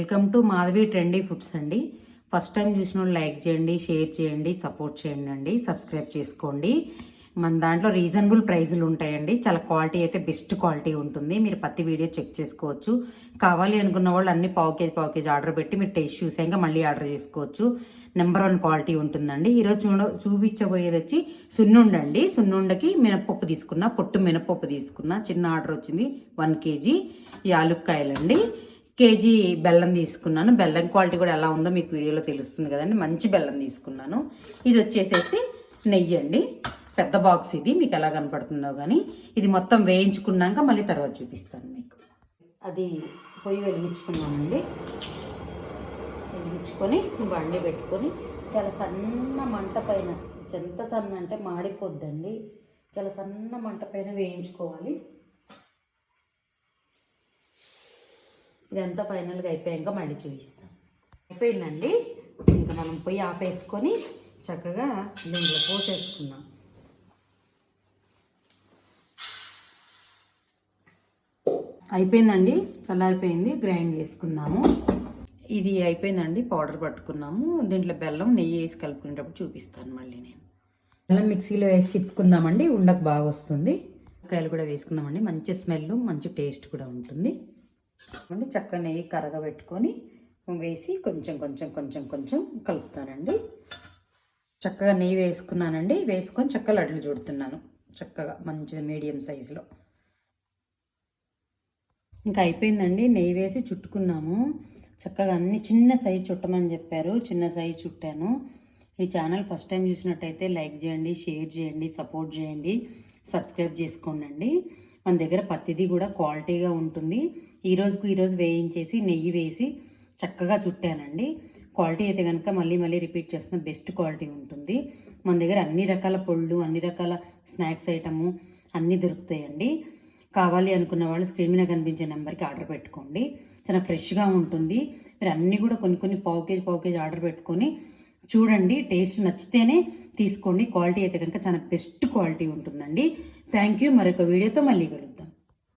Welcome to Madhavi trendy foods అండి. First time చూసిన వాళ్ళు లైక్ చేయండి, షేర్ చేయండి, సపోర్ట్ చేయండి అండి, సబ్స్క్రైబ్ చేసుకోండి. మన దాంట్లో రీజనబుల్ ప్రైజులు ఉంటాయండి. చాలా క్వాలిటీ అయితే బెస్ట్ క్వాలిటీ ఉంటుంది. మీరు ప్రతి వీడియో చెక్ చేసుకోవచ్చు. కావాలి అనుకున్న వాళ్ళు అన్ని పావు కేజీ ఆర్డర్ పెట్టి మీరు టేస్ట్ చూసాక మళ్ళీ ఆర్డర్ చేసుకోవచ్చు. నెంబర్ 1 క్వాలిటీ ఉంటుందండి. ఈరోజు చూపించబోయేది వచ్చి సున్నుండండి. సున్నుండకి మినపప్పు తీసుకున్నా, పొట్టు మినపప్పు తీసుకున్నా. చిన్న ఆర్డర్ వచ్చింది 1 కేజీ. యాలుక్కాయలండి, కేజీ బెల్లం తీసుకున్నాను. బెల్లం క్వాలిటీ కూడా ఎలా ఉందో మీకు వీడియోలో తెలుస్తుంది కదండి. మంచి బెల్లం తీసుకున్నాను. ఇది వచ్చేసేసి నెయ్యి అండి. పెద్ద బాక్స్ ఇది, మీకు ఎలా కనపడుతుందో కానీ. ఇది మొత్తం వేయించుకున్నాక మళ్ళీ తర్వాత చూపిస్తాను మీకు. అది పొయ్యి వెలిగించుకున్నానండి. వెలిగించుకొని బండి పెట్టుకొని చాలా సన్న మంట పైన, ఎంత సన్న అంటే మాడిపోద్దండి, చాలా సన్న మంట పైన వేయించుకోవాలి. ఇదంతా ఫైనల్గా అయిపోయాక మళ్ళీ చూపిస్తాను. అయిపోయిందండి. ఇంకా మనం పొయ్యి ఆపేసుకొని చక్కగా దీంట్లో పోసేసుకున్నాం. అయిపోయిందండి, చల్లారిపోయింది. గ్రైండ్ చేసుకుందాము. ఇది అయిపోయిందండి, పౌడర్ పట్టుకున్నాము. దీంట్లో బెల్లం నెయ్యి వేసి కలుపుకునేటప్పుడు చూపిస్తాను మళ్ళీ నేను. బెల్లం మిక్సీలో వేసి తిప్పుకుందామండి, ఉండకు బాగా వస్తుంది. కాయలు కూడా వేసుకుందామండి, మంచి స్మెల్, మంచి టేస్ట్ కూడా ఉంటుంది. చక్కగా నెయ్యి కరగబెట్టుకొని వేసి కొంచెం కలుపుతానండి. చక్కగా నెయ్యి వేసుకున్నానండి. వేసుకొని చక్కగా లడ్లు చుడుతున్నాను. చక్కగా మంచి మీడియం సైజులో. ఇంకా అయిపోయిందండి. నెయ్యి వేసి చుట్టుకున్నాము. చక్కగా అన్ని చిన్న సైజు చుట్టమని చెప్పారు, చిన్న సైజు చుట్టాను. ఈ ఛానల్ ఫస్ట్ టైం చూసినట్టయితే లైక్ చేయండి, షేర్ చేయండి, సపోర్ట్ చేయండి, సబ్స్క్రైబ్ చేసుకోండి. మన దగ్గర ప్రతిదీ కూడా క్వాలిటీగా ఉంటుంది. ఈరోజు వేయించేసి నెయ్యి వేసి చక్కగా చుట్టానండి. క్వాలిటీ అయితే కనుక మళ్ళీ రిపీట్ చేస్తున్న బెస్ట్ క్వాలిటీ ఉంటుంది. మన దగ్గర అన్ని రకాల పొళ్ళు, అన్ని రకాల స్నాక్స్ ఐటము అన్నీ దొరుకుతాయండి. కావాలి అనుకున్న వాళ్ళు స్క్రీన్ మీద కనిపించే నెంబర్కి ఆర్డర్ పెట్టుకోండి. చాలా ఫ్రెష్గా ఉంటుంది. మీరు అన్నీ కూడా కొన్ని పావు కేజీ ఆర్డర్ పెట్టుకొని చూడండి. టేస్ట్ నచ్చితేనే తీసుకోండి. క్వాలిటీ అయితే కనుక చాలా బెస్ట్ క్వాలిటీ ఉంటుందండి. Thank you. మరొక వీడియోతో మళ్ళీ కలుద్దాం.